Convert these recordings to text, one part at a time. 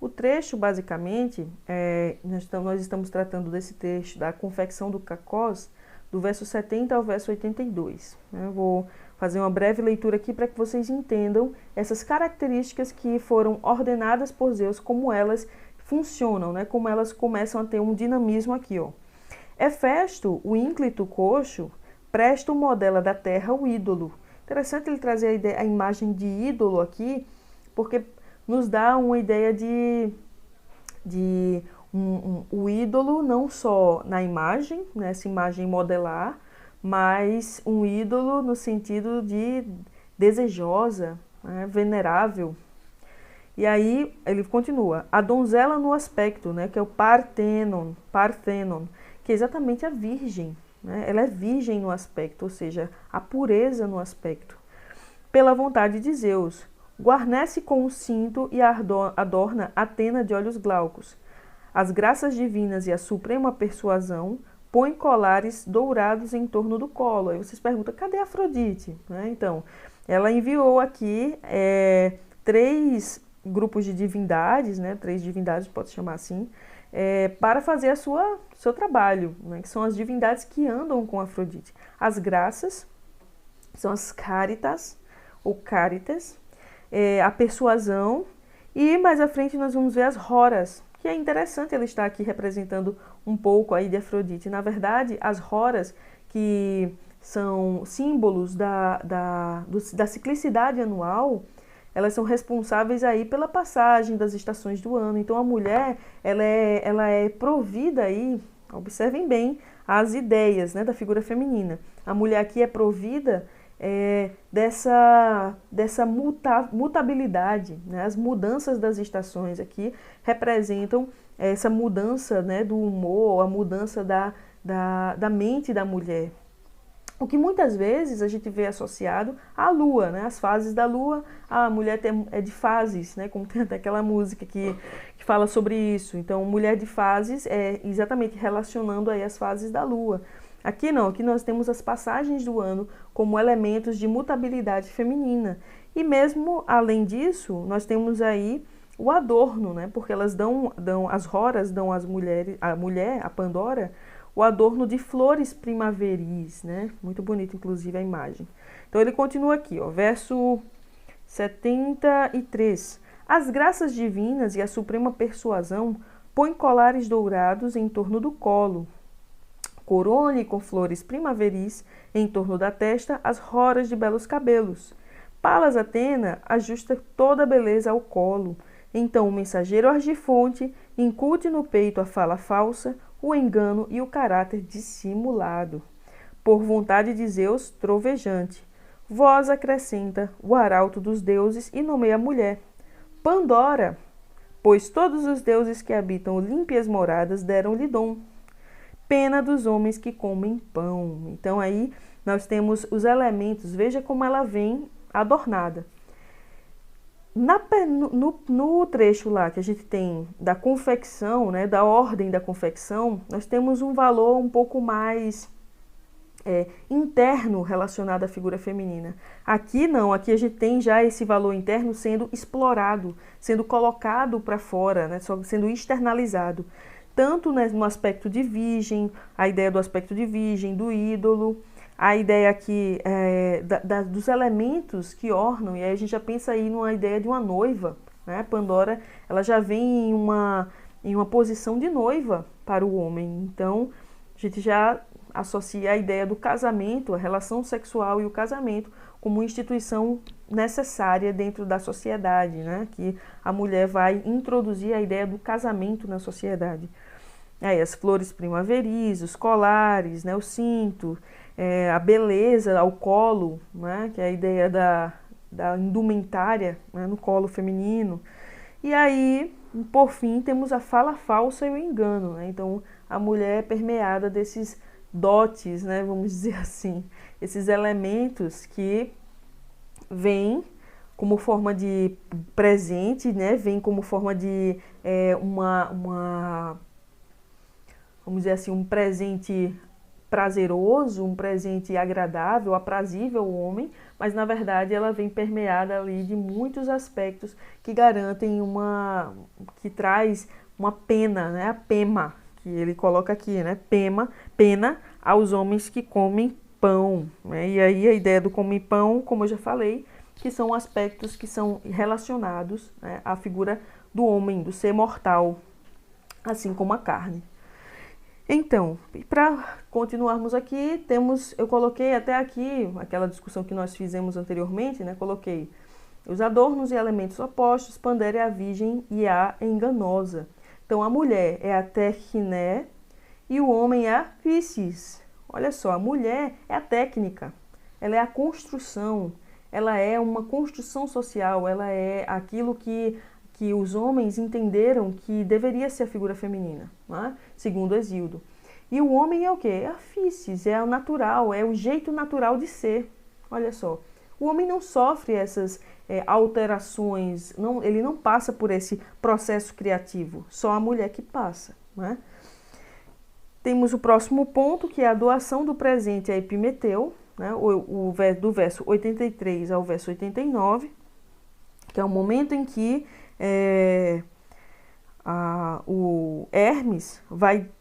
O trecho, basicamente, nós estamos tratando desse trecho da confecção do cacós, do verso 70 ao verso 82. Eu vou fazer uma breve leitura aqui para que vocês entendam essas características que foram ordenadas por Zeus, como elas funcionam, né? Como elas começam a ter um dinamismo aqui, ó. Hefesto, o ínclito coxo, presta o modela da terra o ídolo. Interessante ele trazer a imagem de ídolo aqui, porque nos dá uma ideia de o ídolo não só na imagem, nessa imagem modelar, mas um ídolo no sentido de desejosa, né, venerável. E aí ele continua, a donzela no aspecto, né, que é o Parthenon, que é exatamente a virgem, né, ela é virgem no aspecto, ou seja, a pureza no aspecto. Pela vontade de Zeus, guarnece com o cinto e adorna Atena de olhos glaucos. As graças divinas e a suprema persuasão põem colares dourados em torno do colo. Aí vocês perguntam, cadê Afrodite? Né? Então, ela enviou aqui 3 grupos de divindades, né? 3 divindades, pode chamar assim, para fazer seu trabalho, né? Que são as divindades que andam com Afrodite. As graças são as caritas, ou caritas, a persuasão, e mais à frente nós vamos ver as horas, que é interessante ele estar aqui representando um pouco aí de Afrodite. Na verdade, as horas, que são símbolos da ciclicidade anual, elas são responsáveis aí pela passagem das estações do ano. Então a mulher, ela é provida aí, observem bem, as ideias, né, da figura feminina. A mulher aqui é provida dessa mutabilidade, né? As mudanças das estações aqui representam essa mudança, né, do humor, a mudança da mente da mulher. O que muitas vezes a gente vê associado à lua, né? As fases da lua, a mulher é de fases, né? Como tem até aquela música que fala sobre isso. Então, mulher de fases é exatamente relacionando aí as fases da lua. Aqui não, aqui nós temos as passagens do ano como elementos de mutabilidade feminina. E mesmo além disso, nós temos aí o adorno, né? Porque elas as horas dão às mulheres, a Pandora, o adorno de flores primaveris, né? Muito bonito, inclusive, a imagem. Então ele continua aqui, ó, verso 73. As graças divinas e a suprema persuasão põem colares dourados em torno do colo, corone com flores primaveris em torno da testa as roras de belos cabelos. Palas Atena ajusta toda a beleza ao colo. Então o mensageiro argifonte incute no peito a fala falsa, o engano e o caráter dissimulado. Por vontade de Zeus trovejante, voz acrescenta o arauto dos deuses e nomeia a mulher Pandora, pois todos os deuses que habitam límpias moradas deram-lhe dom. Pena dos homens que comem pão. Então aí nós temos os elementos, veja como ela vem adornada. No trecho lá que a gente tem da confecção, né, da ordem da confecção, nós temos um valor um pouco mais interno relacionado à figura feminina. Aqui não, aqui a gente tem já esse valor interno sendo explorado, sendo colocado para fora, né, sendo externalizado. Tanto, né, no aspecto de virgem, a ideia do aspecto de virgem, do ídolo, a ideia aqui dos elementos que ornam, e aí a gente já pensa aí numa ideia de uma noiva, né? Pandora, ela já vem em uma posição de noiva para o homem, então a gente já associa a ideia do casamento, a relação sexual e o casamento como instituição necessária dentro da sociedade, né? Que a mulher vai introduzir a ideia do casamento na sociedade. Aí as flores primaveris, os colares, né? O cinto, a beleza ao colo, né? Que é a ideia da indumentária, né? No colo feminino. E aí, por fim, temos a fala falsa e o engano, né? Então, a mulher é permeada desses dotes, né? Vamos dizer assim, esses elementos que vêm como forma de presente, né? Vem como forma de vamos dizer assim, um presente prazeroso, um presente agradável, aprazível ao homem, mas na verdade ela vem permeada ali de muitos aspectos que garantem que traz uma pena, né? A pema, que ele coloca aqui, né? Pena aos homens que comem pão, né? E aí a ideia do comer pão, como eu já falei, que são aspectos que são relacionados, né, à figura do homem, do ser mortal, assim como a carne. Então, para continuarmos aqui, eu coloquei até aqui, aquela discussão que nós fizemos anteriormente, né, coloquei os adornos e elementos opostos, Pandera é a virgem e a enganosa. Então, a mulher é a Techné e o homem é a Physis. Olha só, a mulher é a técnica, ela é a construção, ela é uma construção social, ela é aquilo que os homens entenderam que deveria ser a figura feminina, né? Segundo Hesíodo. E o homem é o quê? É a physis, é o natural, é o jeito natural de ser. Olha só, o homem não sofre essas alterações, ele não passa por esse processo criativo, só a mulher que passa, né? Temos o próximo ponto, que é a doação do presente a Epimeteu, né? Do verso 83 ao verso 89, que é o momento em que o Hermes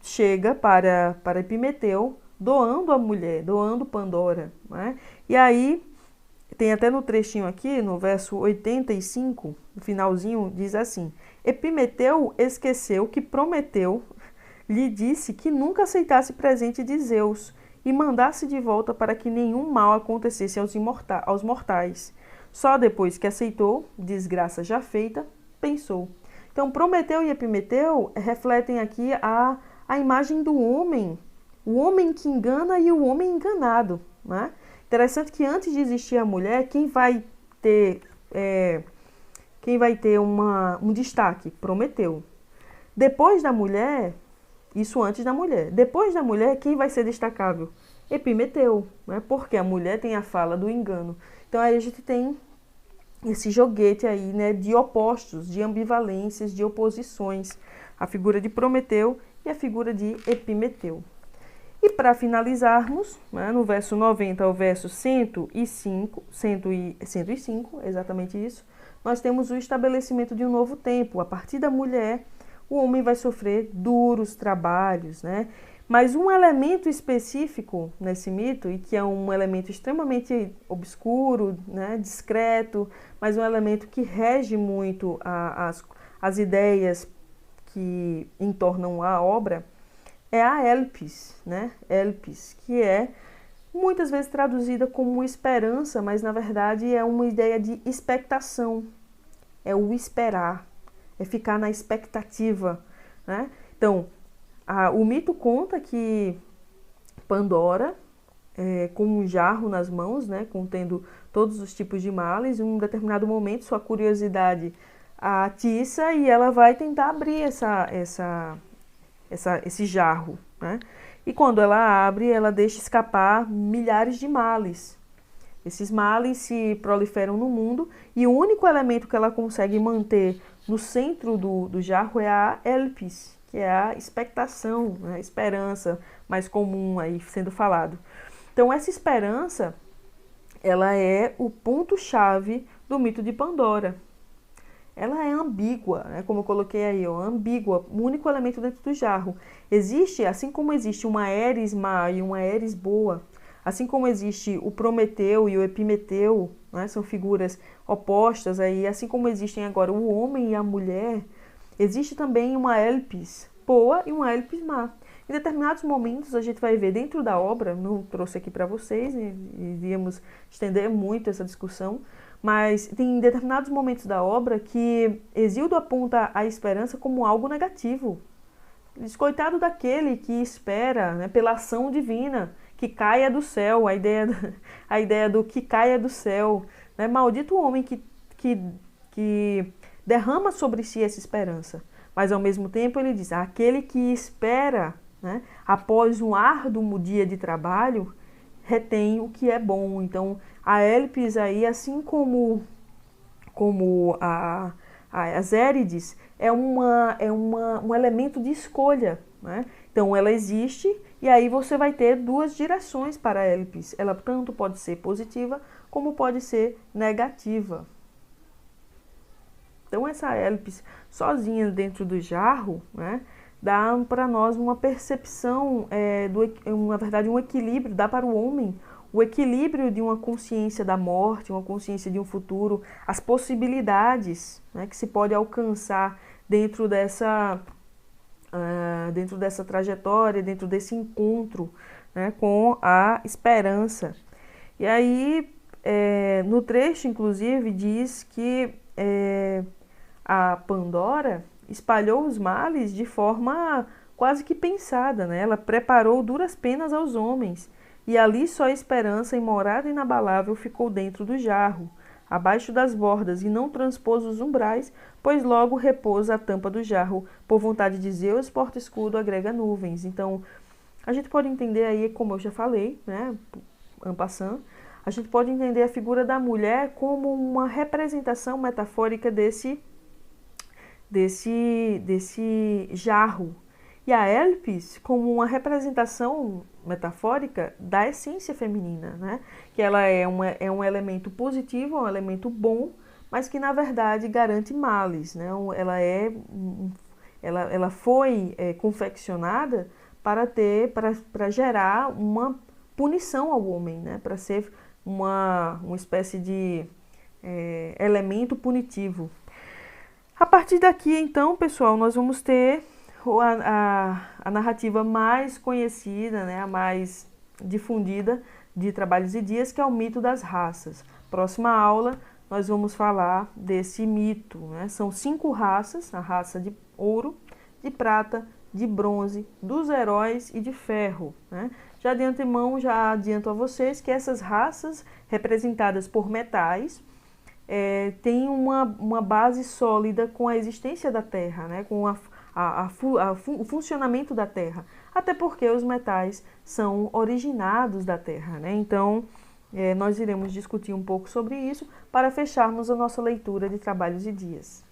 chega para Epimeteu, doando a mulher, doando Pandora, né? E aí, tem até no trechinho aqui, no verso 85, no finalzinho, diz assim: Epimeteu esqueceu que Prometeu lhe disse que nunca aceitasse presente de Zeus e mandasse de volta para que nenhum mal acontecesse aos mortais. Só depois que aceitou, desgraça já feita, pensou. Então, Prometeu e Epimeteu refletem aqui a imagem do homem, o homem que engana e o homem enganado, né? Interessante que antes de existir a mulher, quem vai ter um destaque? Prometeu. Depois da mulher, isso antes da mulher. Depois da mulher, quem vai ser destacável? Epimeteu, né? Porque a mulher tem a fala do engano. Então aí a gente tem esse joguete aí, né, de opostos, de ambivalências, de oposições. A figura de Prometeu e a figura de Epimeteu. E para finalizarmos, né, no verso 90 ao verso 105, exatamente isso, nós temos o estabelecimento de um novo tempo. A partir da mulher, o homem vai sofrer duros trabalhos, né? Mas um elemento específico nesse mito, e que é um elemento extremamente obscuro, né, discreto, mas um elemento que rege muito as ideias que entornam a obra, é a Elpis, né? Elpis, que é muitas vezes traduzida como esperança, mas na verdade é uma ideia de expectação, é o esperar, é ficar na expectativa, né? Então, o mito conta que Pandora, com um jarro nas mãos, né, contendo todos os tipos de males, em um determinado momento sua curiosidade a atiça e ela vai tentar abrir esse jarro, né? E quando ela abre, ela deixa escapar milhares de males. Esses males se proliferam no mundo e o único elemento que ela consegue manter no centro do jarro é a Elpis, que é a expectação, né? A esperança mais comum aí sendo falado. Então essa esperança, ela é o ponto-chave do mito de Pandora. Ela é ambígua, né? Como eu coloquei aí, ó, ambígua, o único elemento dentro do jarro. Existe, assim como existe uma Eris má e uma Eris boa, assim como existe o Prometeu e o Epimeteu, né? São figuras opostas aí, assim como existem agora o homem e a mulher, existe também uma Elpis boa e uma Elpis má. Em determinados momentos a gente vai ver dentro da obra, não trouxe aqui para vocês, iríamos estender muito essa discussão, mas tem determinados momentos da obra que Hesíodo aponta a esperança como algo negativo. Diz, coitado daquele que espera, né, pela ação divina, que caia do céu, a ideia do que caia do céu, né? Maldito o homem que derrama sobre si essa esperança. Mas ao mesmo tempo ele diz, aquele que espera, né, após um árduo dia de trabalho, retém o que é bom. Então a Elpis aí, assim como as érides um elemento de escolha, né? Então ela existe e aí você vai ter duas direções para a hélice. Ela tanto pode ser positiva como pode ser negativa. Então essa hélice sozinha dentro do jarro, né, dá para nós uma percepção, na verdade um equilíbrio, dá para o homem o equilíbrio de uma consciência da morte, uma consciência de um futuro, as possibilidades, né, que se pode alcançar dentro dessa trajetória, dentro desse encontro, né, com a esperança. E aí, no trecho, inclusive, diz que a Pandora espalhou os males de forma quase que pensada, né? Ela preparou duras penas aos homens, e ali só a esperança em morada inabalável ficou dentro do jarro, abaixo das bordas, e não transpôs os umbrais, pois logo repousa a tampa do jarro, por vontade de Zeus, porta-escudo agrega nuvens. Então, a gente pode entender aí, como eu já falei, né, en passant, a gente pode entender a figura da mulher como uma representação metafórica desse jarro, e a hélice como uma representação metafórica da essência feminina, né? Que ela é um elemento positivo, um elemento bom, mas que na verdade garante males, né? Ela foi confeccionada para gerar uma punição ao homem, né? Para ser uma espécie de elemento punitivo. A partir daqui, então, pessoal, nós vamos ter a narrativa mais conhecida, né, a mais difundida de Trabalhos e Dias, que é o mito das raças. Próxima aula, nós vamos falar desse mito, né? São 5 raças: a raça de ouro, de prata, de bronze, dos heróis e de ferro, né? Já de antemão, já adianto a vocês que essas raças, representadas por metais, tem uma base sólida com a existência da Terra, né? Com o funcionamento da Terra, até porque os metais são originados da Terra, né? Então, nós iremos discutir um pouco sobre isso para fecharmos a nossa leitura de Trabalhos e Dias.